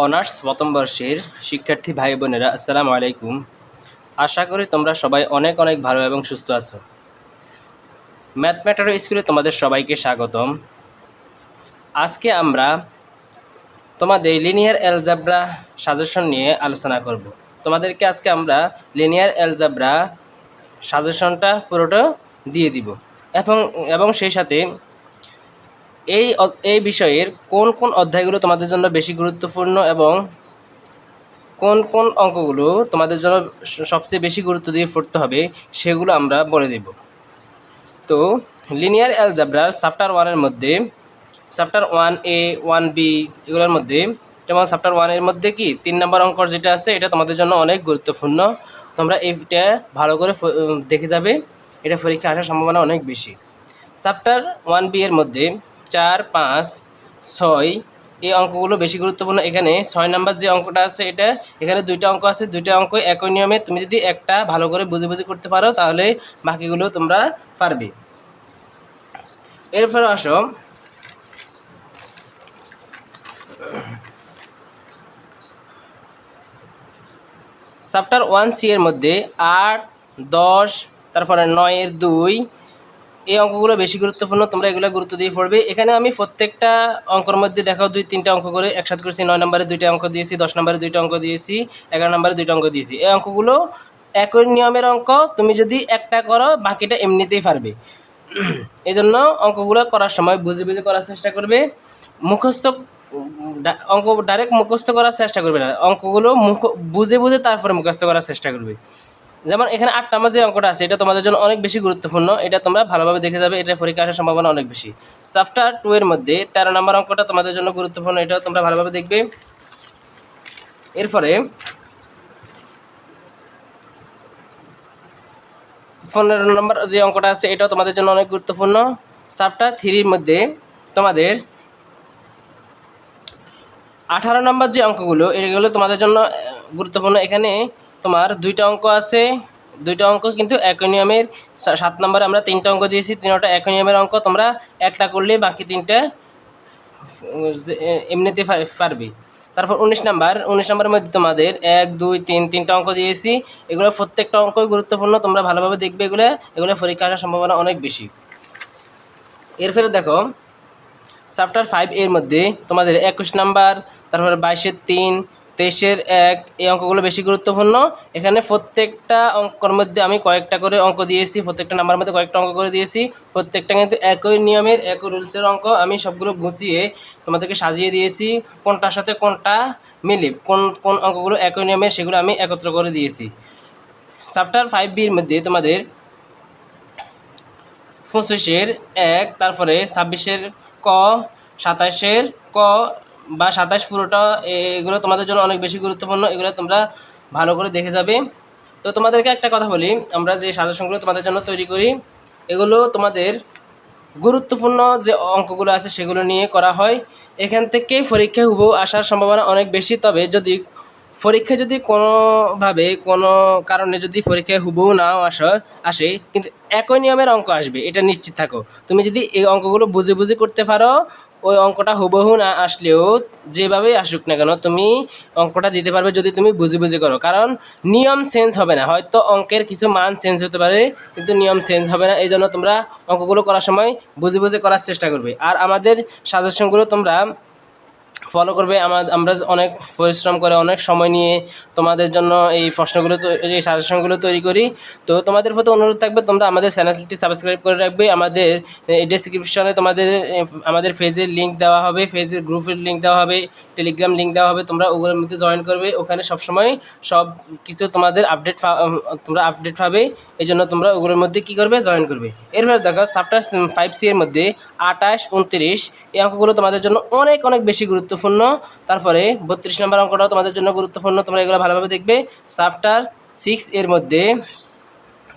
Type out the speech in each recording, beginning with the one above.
Honours প্রথম বর্ষের শিক্ষার্থী ভাই বোনেরা, আসসালামু আলাইকুম। আশা করি তোমরা সবাই অনেক অনেক ভালো এবং সুস্থ আছো। ম্যাথ ম্যাটার স্কুলে তোমাদের সবাইকে স্বাগতম। আজকে আমরা তোমাদের লিনিয়ার অ্যালজাবরা সাজেশন নিয়ে আলোচনা করব। তোমাদেরকে আজকে আমরা লিনিয়ার অ্যালজাবরা সাজেশনটা পুরোটা দিয়ে দিব এবং এবং সেই সাথে এই বিষয়ের কোন কোন অধ্যায়গুলো তোমাদের জন্য বেশি গুরুত্বপূর্ণ এবং কোন কোন অঙ্কগুলো তোমাদের জন্য সবচেয়ে বেশি গুরুত্ব দিয়ে পড়তে হবে সেগুলো আমরা বলে দেব। তো লিনিয়ার অ্যালজাবরার চ্যাপ্টার 1-এর মধ্যে চ্যাপ্টার 1A 1B এগুলোর মধ্যে, যেমন চ্যাপ্টার 1-এর মধ্যে কি 3 নম্বর অঙ্ক যেটা আছে এটা তোমাদের জন্য অনেক গুরুত্বপূর্ণ। তোমরা এইটা ভালো করে দেখে যাবে, এটা পরীক্ষা আসার সম্ভাবনা অনেক বেশি। চ্যাপ্টার 1B এর মধ্যে 4, 5, 6 এই অঙ্কগুলো বেশি গুরুত্বপূর্ণ। এখানে 6 নাম্বার যে অঙ্কটা আছে এখানে দুইটা অঙ্ক আছে, দুইটা অঙ্ক একই নিয়মে। তুমি যদি একটা ভালো করে বুঝে বুঝে করতে পারো তাহলে বাকিগুলো তোমরা পারবে। এরপর আসো চ্যাপ্টার 1C এর মধ্যে 8, 10, তারপরে 9-এর 2 এই অঙ্কগুলো বেশি গুরুত্বপূর্ণ। তোমরা এগুলো গুরুত্ব দিয়ে পড়বে। এখানে আমি প্রত্যেকটা অঙ্কের মধ্যে দেখাও 2-3টা অঙ্ক করে একসাথে করেছি। 9 নম্বরে 2টা অঙ্ক দিয়েছি, 10 নম্বরে 2টা অঙ্ক দিয়েছি, 11 নম্বরে 2টা অঙ্ক দিয়েছি। এই অঙ্কগুলো একই নিয়মের অঙ্ক, তুমি যদি একটা করো বাকিটা এমনিতেই পারবে। এই জন্য অঙ্কগুলো করার সময় বুঝে বুঝে করার চেষ্টা করবে। মুখস্থ অঙ্ক ডাইরেক্ট মুখস্থ করার চেষ্টা করবে না, অঙ্কগুলো বুঝে বুঝে তারপরে মুখস্থ করার চেষ্টা করবে। যেমন এখানে 8 নম্বর যে অঙ্কটা আছে এটা তোমাদের জন্য অনেক বেশি গুরুত্বপূর্ণ, এটা তোমরা ভালোভাবে দেখে যাবে, এটা পরীক্ষা আসার সম্ভাবনা অনেক বেশি। চ্যাপ্টার 2-এর মধ্যে 13 নম্বর অঙ্কটা তোমাদের জন্য গুরুত্বপূর্ণ, এটা তোমরা ভালোভাবে দেখবে। এরপরে 15 নম্বর যে অঙ্কটা আছে এটাও তোমাদের জন্য অনেক গুরুত্বপূর্ণ। চ্যাপ্টার 3-এর মধ্যে তোমাদের 18 নম্বর যে অঙ্কগুলো এগুলো তোমাদের জন্য গুরুত্বপূর্ণ। এখানে তোমার দুইটা অঙ্ক আছে, দুইটা অঙ্ক কিন্তু একই নিয়মের। 7 নম্বরে আমরা 3টা অঙ্ক দিয়েছি, 3টা একই নিয়মের অঙ্ক। তোমরা একটা করলে বাকি 3টা এমনিতে পারবে। তারপর 19 নম্বরের মধ্যে তোমাদের 1, 2, 3 3টা অঙ্ক দিয়েছি। এগুলো প্রত্যেকটা অঙ্কই গুরুত্বপূর্ণ, তোমরা ভালোভাবে দেখবে। এগুলো পরীক্ষা আসার সম্ভাবনা অনেক বেশি। এরপরে দেখো চ্যাপ্টার 5-এর মধ্যে তোমাদের 21 নম্বর, তারপরে 22-এর 3, 23-এর 1 এই অঙ্কগুলো বেশি গুরুত্বপূর্ণ। এখানে প্রত্যেকটা অঙ্কের মধ্যে আমি কয়েকটা করে অঙ্ক দিয়েছি, প্রত্যেকটা নাম্বারের মধ্যে কয়েকটা অঙ্ক করে দিয়েছি। প্রত্যেকটা কিন্তু একই নিয়মের, একই রুলসের অঙ্ক। আমি সবগুলো গুছিয়ে তোমাদেরকে সাজিয়ে দিয়েছি, কোনটার সাথে কোনটা মিলে, কোন কোন অঙ্কগুলো একই নিয়মের সেগুলো আমি একত্র করে দিয়েছি। চ্যাপ্টার 5B-র মধ্যে তোমাদের 25-এর 1, তারপরে 26-এর ক, 27-এর ক বা 27 পুরোটা, এগুলো তোমাদের জন্য অনেক বেশি গুরুত্বপূর্ণ। এগুলো তোমরা ভালো করে দেখে যাবে। তো তোমাদেরকে একটা কথা বলি, আমরা যে সাজেশনগুলো তোমাদের জন্য তৈরি করি এগুলো তোমাদের গুরুত্বপূর্ণ যে অঙ্কগুলো আছে সেগুলো নিয়ে করা হয়। এখান থেকে পরীক্ষায় হুবহু আসার সম্ভাবনা অনেক বেশি। তবে যদি কোনোভাবে কোনো কারণে যদি পরীক্ষায় হুবহু নাও আসে কিন্তু একই নিয়মের অঙ্ক আসবে, এটা নিশ্চিত থাকো। তুমি যদি এই অঙ্কগুলো বুঝে বুঝে করতে পারো, ওই অঙ্কটা হুবহু না আসলেও যেভাবেই আসুক না কেন তুমি অঙ্কটা দিতে পারবে যদি তুমি বুঝে বুঝে করো। কারণ নিয়ম চেঞ্জ হবে না, হয়তো অঙ্কের কিছু মান চেঞ্জ হতে পারে কিন্তু নিয়ম চেঞ্জ হবে না। এই জন্য তোমরা অঙ্কগুলো করার সময় বুঝে বুঝে করার চেষ্টা করবে। আর আমাদের সাজেশনগুলো তোমরা ফলো করবে। আমরা অনেক পরিশ্রম করে অনেক সময় নিয়ে তোমাদের জন্য এই প্রশ্নগুলো, এই সাজেশনগুলো তৈরি করি। তো তোমাদের প্রতি অনুরোধ থাকবে তোমরা আমাদের চ্যানেলটি সাবস্ক্রাইব করে রাখবে। আমাদের ডেসক্রিপশনে আমাদের পেজের লিঙ্ক দেওয়া হবে, পেজের গ্রুপের লিঙ্ক দেওয়া হবে, টেলিগ্রাম লিঙ্ক দেওয়া হবে। তোমরা ওগুলোর মধ্যে জয়েন করবে, ওখানে সবসময় সব কিছু তোমাদের তোমরা আপডেট পাবে। এই জন্য তোমরা ওগুলোর মধ্যে কী করবে, জয়েন করবে। এরপরে দেখো চ্যাপ্টার 5C এর মধ্যে 28, 29 এই অঙ্কগুলো তোমাদের জন্য অনেক অনেক বেশি গুরুত্বপূর্ণ। তারপরে 32 নম্বর অঙ্কটাও তোমাদের জন্য গুরুত্বপূর্ণ, তোমরা এগুলো ভালোভাবে দেখবে। চ্যাপ্টার 6 এর মধ্যে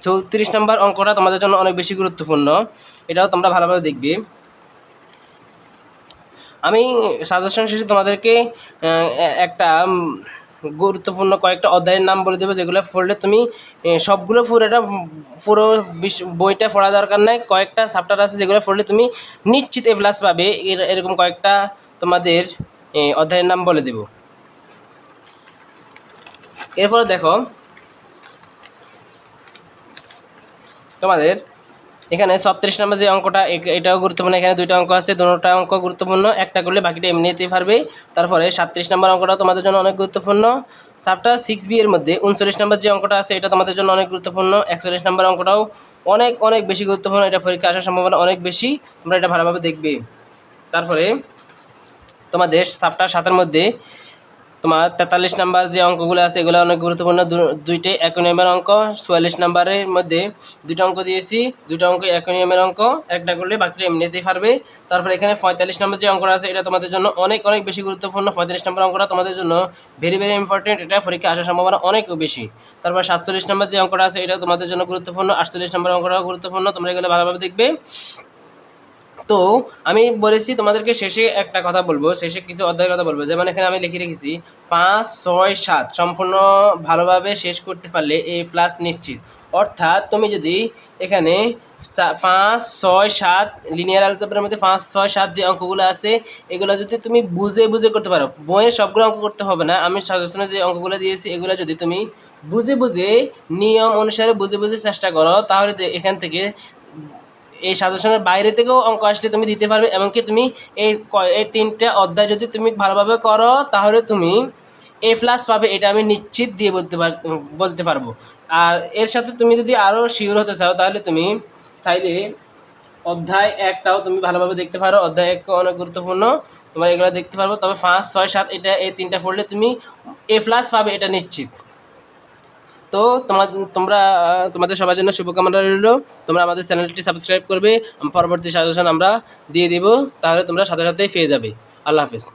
34 নম্বর অঙ্কটা তোমাদের জন্য অনেক বেশি গুরুত্বপূর্ণ, এটাও তোমরা ভালোভাবে দেখবে। আমি সাজেশন শেষে তোমাদেরকে একটা গুরুত্বপূর্ণ কয়েকটা অধ্যায়ের নাম বলে দেবো, যেগুলো পড়লে তুমি সবগুলো পুরো বইটা পড়া দরকার নেই। কয়েকটা চ্যাপ্টার আছে যেগুলো পড়লে তুমি নিশ্চিত A+ পাবে, এরকম কয়েকটা তোমাদের অধ্যায়ের নাম বলে দেব। এরপরে দেখো তোমাদের এখানে 36 নম্বর যে অঙ্কটা এটাও গুরুত্বপূর্ণ। এখানে দুইটা অঙ্ক আছে, দুটোটা অঙ্ক গুরুত্বপূর্ণ, একটা করলে বাকিটা এমনিতেই পারবে। তারপরে 37 নম্বর অঙ্কটা তোমাদের জন্য অনেক গুরুত্বপূর্ণ। চ্যাপ্টার 6B এর মধ্যে 39 নম্বর যে অঙ্কটা আছে এটা তোমাদের জন্য অনেক গুরুত্বপূর্ণ। 41 নম্বর অঙ্কটাও অনেক অনেক বেশি গুরুত্বপূর্ণ, এটা পরীক্ষা আসার সম্ভাবনা অনেক বেশি, তোমরা এটা ভালোভাবে দেখবে। তারপরে তোমাদের চ্যাপ্টার 7-এর মধ্যে তোমার 43 নাম্বার যে অঙ্কগুলো আছে এগুলো অনেক গুরুত্বপূর্ণ, দুইটাই একই নিয়মের অঙ্ক। 44 নাম্বারের মধ্যে দুটো অঙ্ক দিয়েছি, দুটো অঙ্ক একই নিয়মের অঙ্ক, একটা করলে বাকিটা এমনিতেই পারবে। তারপরে এখানে 45 নম্বর যে অঙ্কটা আছে এটা তোমাদের জন্য অনেক অনেক বেশি গুরুত্বপূর্ণ। 45 নম্বর অঙ্কটা তোমাদের জন্য ভেরি ভেরি ইম্পর্টেন্ট, এটা পরীক্ষা আসার সম্ভাবনা অনেক বেশি। তারপর 47 নম্বর যে অঙ্কটা আছে এটা তোমাদের জন্য গুরুত্বপূর্ণ। 48 নম্বর অঙ্কটাও গুরুত্বপূর্ণ, তোমরা এগুলো ভালোভাবে দেখবে। তো আমি বলেছি তোমাদেরকে শেষে একটা কথা বলবো, শেষে কিছু অধ্যায়ের কথা বলবো। যেমন এখানে আমি লিখে রেখেছি 5, 6, 7 সম্পূর্ণ ভালোভাবে শেষ করতে পারলে A+ নিশ্চিত। অর্থাৎ তুমি যদি এখানে 5, 6, 7 লিনিয়ার অ্যালজেব্রার মধ্যে 5, 6, 7 যে অঙ্কগুলো আছে এগুলো যদি তুমি বুঝে বুঝে করতে পারো, বইয়ে সবগুলো অঙ্ক করতে হবে না, আমি সাজেশনে যে অঙ্কগুলো দিয়েছি এগুলো যদি তুমি বুঝে বুঝে নিয়ম অনুসারে বুঝে বুঝে চেষ্টা করো তাহলে এখান থেকে এই সাজেশনের বাইরে থেকেও অঙ্ক আসলে তুমি দিতে পারবে। এমনকি তুমি এই 3টা অধ্যায় যদি তুমি ভালোভাবে করো তাহলে তুমি A+ পাবে, এটা আমি নিশ্চিত দিয়ে বলতে পারবো। আর এর সাথে তুমি যদি আরও শিওর হতে চাও তাহলে তুমি চাইলে অধ্যায় 1টাও তুমি ভালোভাবে দেখতে পারো। অধ্যায় 1 অনেক গুরুত্বপূর্ণ, তোমরা এগুলো দেখতে পারবো। তবে 5, 6, 7 এটা এই 3টা পড়লে তুমি A+ পাবে, এটা নিশ্চিত। তো তোমরা তোমাদের সবার জন্য শুভকামনা রইল। তোমরা আমাদের চ্যানেলটি সাবস্ক্রাইব করবে, পরবর্তী সাজেশন আমরা দিয়ে দিব, তাহলে তোমরা সাথে সাথেই পেয়ে যাবে। আল্লাহ হাফেজ।